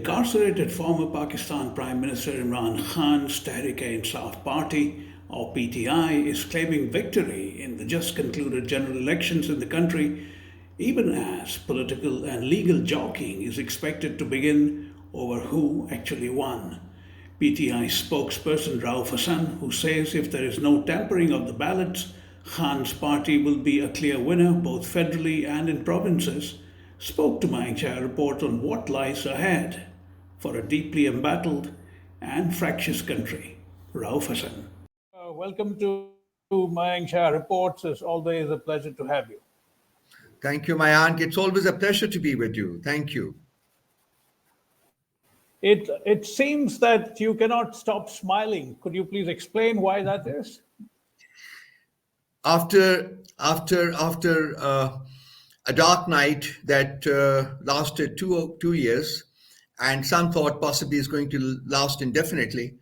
Incarcerated former Pakistan Prime Minister Imran Khan's Tehreek-e-Insaf party, or PTI, is claiming victory in the just concluded general elections in the country, even as political and legal jockeying is expected to begin over who actually won. PTI spokesperson Raoof Hasan, who says if there is no tampering of the ballots, Khan's party will be a clear winner both federally and in provinces, spoke to Mayank Chhaya Reports on what lies ahead for a deeply embattled and fractious country. Raoof Hasan. Welcome to Mayank Chhaya Reports. It's always a pleasure to have you. Thank you, Mayank. It's always a pleasure to be with you. Thank you. It seems that you cannot stop smiling. Could you please explain why that is? After a dark night that lasted two years, and some thought possibly is going to last indefinitely,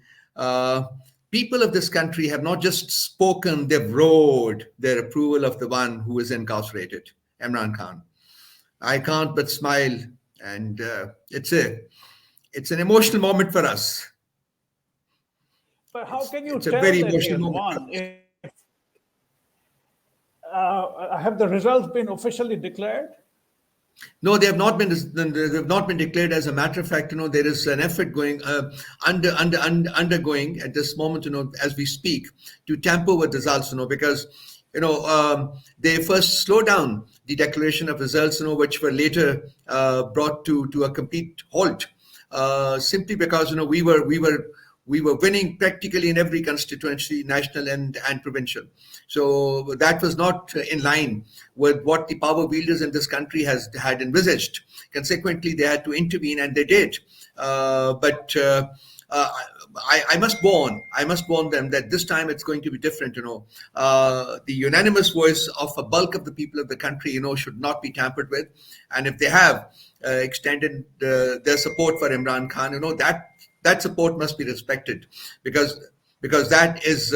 people of this country have not just spoken; they've roared their approval of the one who is incarcerated, Imran Khan. I can't but smile, and it's an emotional moment for us. But how can you It's a tell very that he emotional has moment. won? Have the results been officially declared? No, they have not been. They have not been declared. As a matter of fact, there is an effort going undergoing at this moment, as we speak, to tamper with results, because they first slow down the declaration of results, which were later brought to a complete halt, simply because we were winning practically in every constituency, national and provincial. So that was not in line with what the power wielders in this country had envisaged. Consequently, they had to intervene, and they did. But I must warn them that this time it's going to be different. The unanimous voice of a bulk of the people of the country, should not be tampered with. And if they have extended their support for Imran Khan, that support must be respected, because that is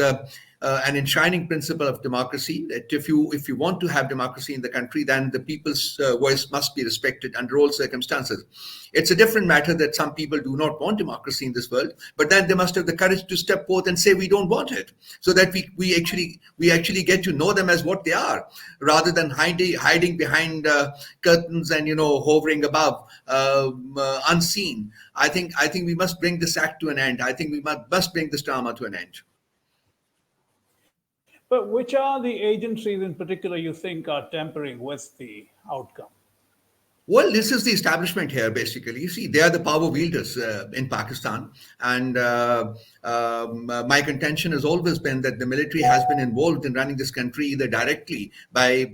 an enshrining principle of democracy. That if you want to have democracy in the country, then the people's voice must be respected under all circumstances. It's a different matter that some people do not want democracy in this world, but then they must have the courage to step forth and say we don't want it, so that we actually get to know them as what they are, rather than hiding behind curtains and hovering above unseen. I think we must bring this act to an end. I think we must bring this drama to an end. But which are the agencies in particular you think are tampering with the outcome? Well, this is the establishment here, basically. You see, they are the power wielders in Pakistan. And my contention has always been that the military has been involved in running this country either directly by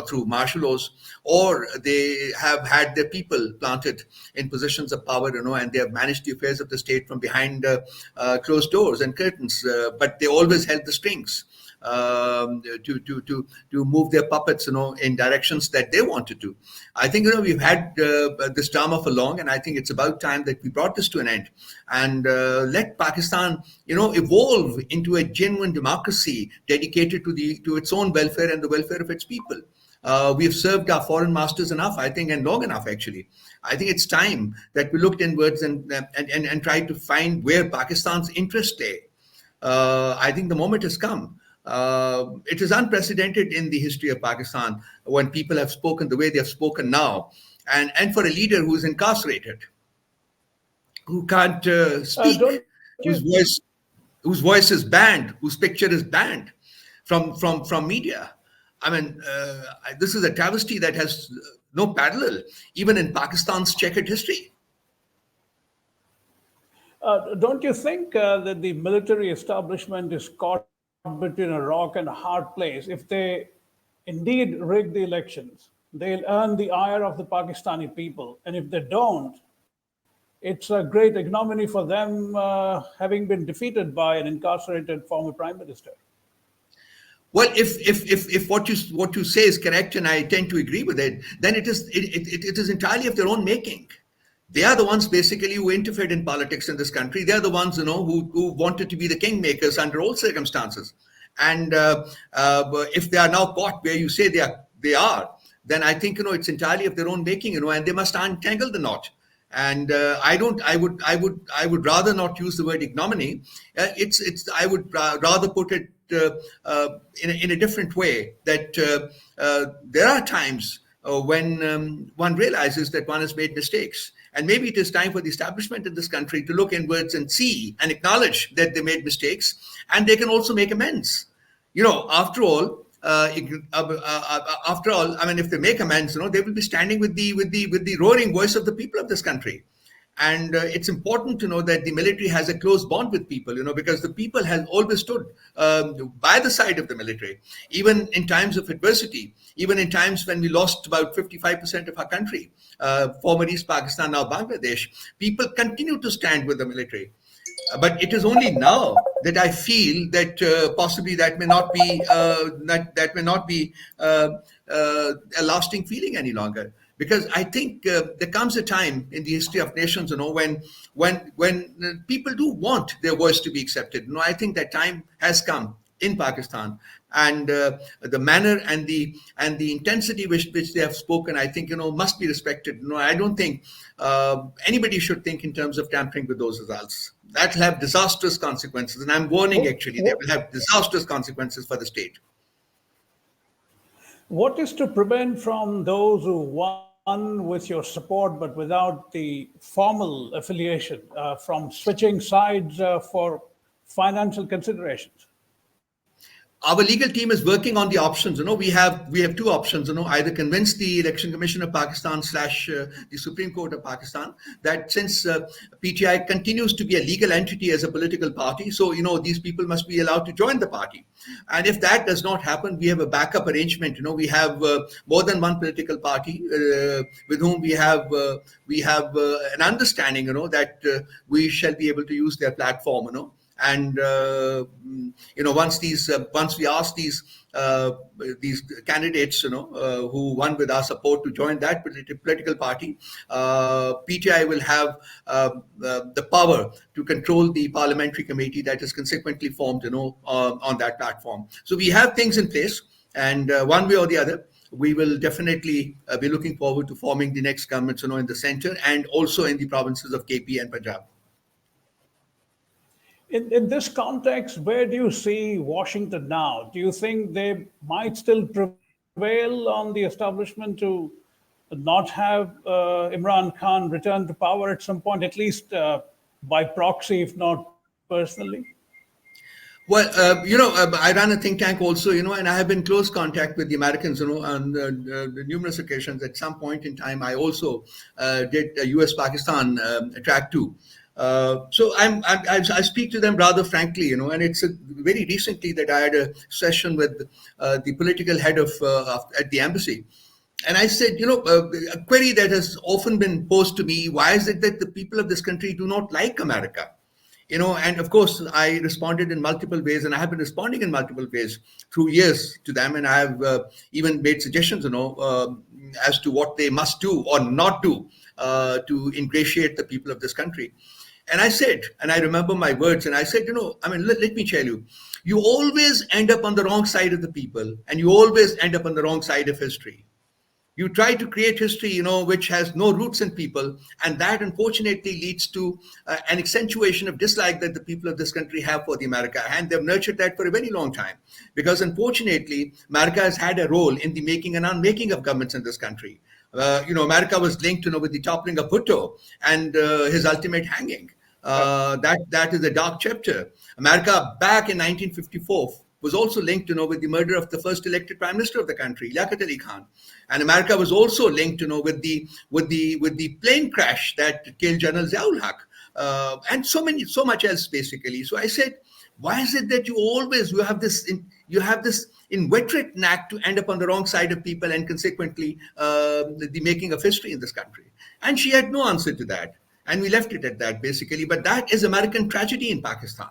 through martial laws, or they have had their people planted in positions of power, and they have managed the affairs of the state from behind closed doors and curtains. But they always held the strings to move their puppets, in directions that they wanted to. I think we've had this drama for long, and I think it's about time that we brought this to an end and let Pakistan, evolve into a genuine democracy dedicated to its own welfare and the welfare of its people. We have served our foreign masters enough, I think, and long enough, actually. I think it's time that we looked inwards and tried to find where Pakistan's interests lay. I think the moment has come. It is unprecedented in the history of Pakistan when people have spoken the way they have spoken now, and for a leader who is incarcerated, who can't speak, whose voice is banned, whose picture is banned from media. I mean, this is a travesty that has no parallel, even in Pakistan's checkered history. Don't you think that the military establishment is caught between a rock and a hard place? If they indeed rig the elections, they'll earn the ire of the Pakistani people. And if they don't, it's a great ignominy for them having been defeated by an incarcerated former prime minister. Well, if what you say is correct, and I tend to agree with it, then it is entirely of their own making. They are the ones basically who interfered in politics in this country. They are the ones, who wanted to be the kingmakers under all circumstances. And if they are now caught where you say they are, then I think, it's entirely of their own making, and they must untangle the knot. And I would rather not use the word ignominy. I would rather put it in a different way, that there are times when one realizes that one has made mistakes. And maybe it is time for the establishment in this country to look inwards and see and acknowledge that they made mistakes, and they can also make amends. After all, I mean, if they make amends, they will be standing with the roaring voice of the people of this country. And it's important to know that the military has a close bond with people, because the people have always stood by the side of the military, even in times of adversity, even in times when we lost about 55% of our country, former East Pakistan, now Bangladesh. People continue to stand with the military. But it is only now that I feel that possibly that may not be a lasting feeling any longer. Because I think there comes a time in the history of nations, when people do want their voice to be accepted. I think that time has come in Pakistan, and the manner and the intensity which they have spoken, I think must be respected. I don't think anybody should think in terms of tampering with those results. That will have disastrous consequences, and I'm warning, actually, they will have disastrous consequences for the state. What is to prevent from those who won with your support but without the formal affiliation from switching sides for financial considerations? Our legal team is working on the options. We have two options. Either convince the Election Commission of Pakistan slash the Supreme Court of Pakistan that since PTI continues to be a legal entity as a political party, so these people must be allowed to join the party. And if that does not happen, we have a backup arrangement. We have more than one political party with whom we have an understanding. That we shall be able to use their platform. And once we ask these candidates, who won with our support, to join that political party, PTI will have the power to control the parliamentary committee that is consequently formed, on that platform. So we have things in place, and one way or the other, we will definitely be looking forward to forming the next governments, in the center and also in the provinces of KP and Punjab. In this context, where do you see Washington now? Do you think they might still prevail on the establishment to not have Imran Khan return to power at some point, at least by proxy, if not personally? Well, I run a think tank also, and I have been in close contact with the Americans, on numerous occasions. At some point in time, I also did a US-Pakistan track too. So I speak to them rather frankly, and it's very recently that I had a session with the political head of at the embassy. And I said, a query that has often been posed to me: why is it that the people of this country do not like America? And of course, I responded in multiple ways, and I have been responding in multiple ways through years to them. And I have even made suggestions, as to what they must do or not do to ingratiate the people of this country. And I said, and I remember my words, and I said, let me tell you, you always end up on the wrong side of the people, and you always end up on the wrong side of history. You try to create history, which has no roots in people, and that unfortunately leads to an accentuation of dislike that the people of this country have for the America, and they've nurtured that for a very long time. Because unfortunately, America has had a role in the making and unmaking of governments in this country. America was linked, with the toppling of Bhutto and his ultimate hanging. That is a dark chapter. America, back in 1954, was also linked, with the murder of the first elected prime minister of the country, Liaquat Ali Khan. And America was also linked, with the plane crash that killed General Ziaul Haq, and so much else, basically. So I said, why is it that you have this inveterate knack to end up on the wrong side of people, and consequently the making of history in this country? And she had no answer to that. And we left it at that, basically. But that is American tragedy in Pakistan.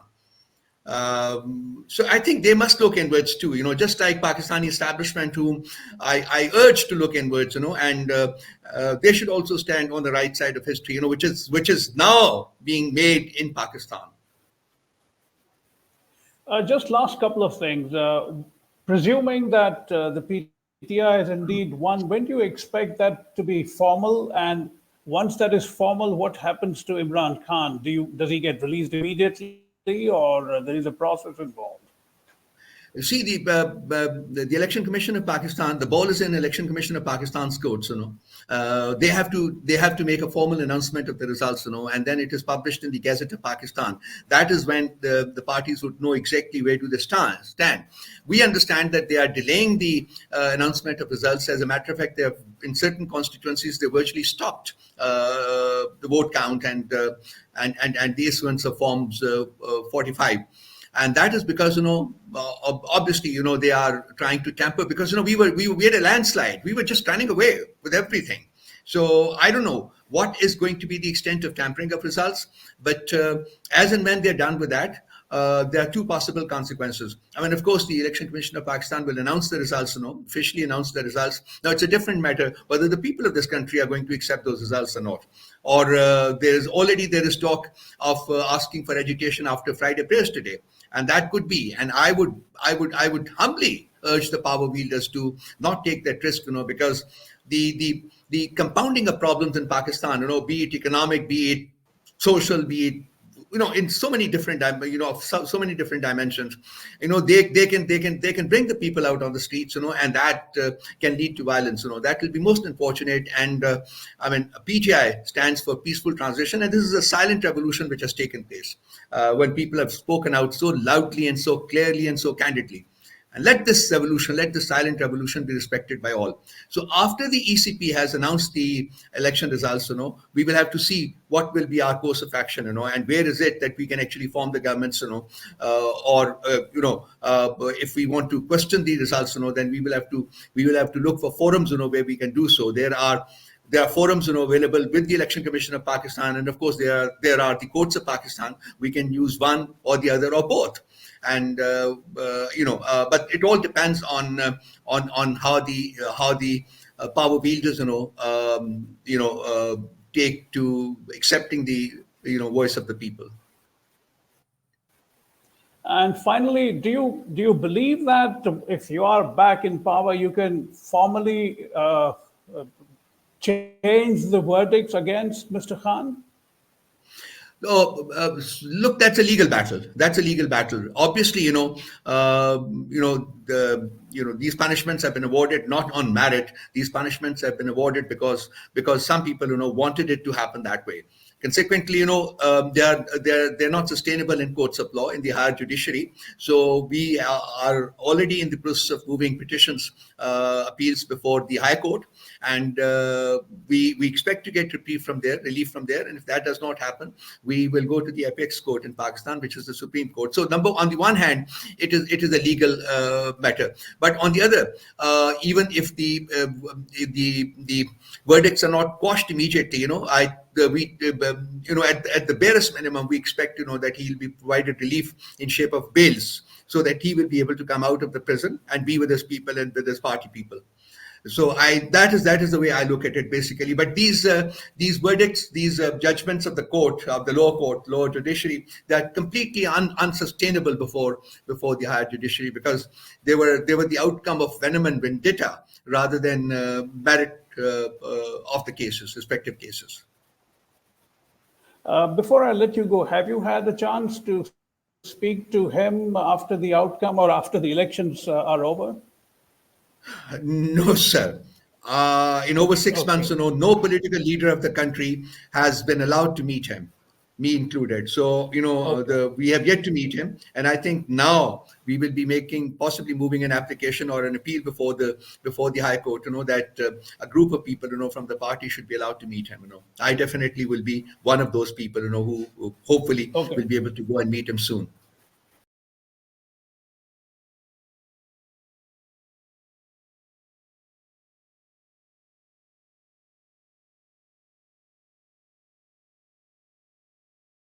So I think they must look inwards too, just like Pakistani establishment, whom I urge to look inwards, and they should also stand on the right side of history, which is now being made in Pakistan. Just last couple of things. Presuming that the PTI is indeed won, when do you expect that to be formal? And once that is formal, what happens to Imran Khan? Does he get released immediately, or there is a process involved? See, the Election Commission of Pakistan, the ball is in Election Commission of Pakistan's courts. They have to make a formal announcement of the results. And then it is published in the Gazette of Pakistan. That is when the parties would know exactly where do they stand. We understand that they are delaying the announcement of results. As a matter of fact, they have, in certain constituencies, they virtually stopped the vote count and the issuance of forms 45. And that is because obviously they are trying to tamper, because we had a landslide. We were just running away with everything. So I don't know what is going to be the extent of tampering of results, but as and when they're done with that, there are two possible consequences. I mean, of course, the Election Commission of Pakistan will announce the results, officially announce the results. Now, it's a different matter whether the people of this country are going to accept those results or not. Or there is talk of asking for education after Friday prayers today, and that could be. And I would humbly urge the power wielders to not take that risk, because the compounding of problems in Pakistan, be it economic, be it social, be it in so many different so many different dimensions, they can bring the people out on the streets, and that can lead to violence. That will be most unfortunate. And I mean, PTI stands for peaceful transition, and this is a silent revolution which has taken place when people have spoken out so loudly and so clearly and so candidly. And let this silent revolution be respected by all. So after the ECP has announced the election results, we will have to see what will be our course of action, and where is it that we can actually form the governments, if we want to question the results, then we will have to look for forums, where we can do so. There are forums, available with the Election Commission of Pakistan, and of course there are the courts of Pakistan. We can use one or the other or both. And but it all depends on how the power wielders take to accepting the voice of the people. And finally, do you believe that if you are back in power, you can formally change the verdicts against Mr. Khan? Look, that's a legal battle. Obviously, these punishments have been awarded not on merit. These punishments have been awarded because some people, wanted it to happen that way. Consequently, they're not sustainable in courts of law, in the higher judiciary. So we are already in the process of moving petitions, appeals before the High Court, and we expect to get relief from there. And if that does not happen, we will go to the apex court in Pakistan, which is the Supreme Court. So on the one hand, it is a legal matter, but on the other, even if the verdicts are not quashed immediately, at the barest minimum, we expect that he will be provided relief in shape of bails, so that he will be able to come out of the prison and be with his people and with his party people. So that is the way I look at it, basically. But these verdicts, these judgments of the court, of the lower judiciary, they are completely unsustainable before the higher judiciary, because they were the outcome of venom and vendetta rather than merit of the respective cases. Before I let you go, have you had a chance to speak to him after the outcome or after the elections are over? No, sir. In over 6 months, no political leader of the country has been allowed to meet him, me included. So, we have yet to meet him. And I think now we will be possibly moving an application or an appeal before the High Court, that a group of people, from the party should be allowed to meet him. I definitely will be one of those people, who hopefully will be able to go and meet him soon.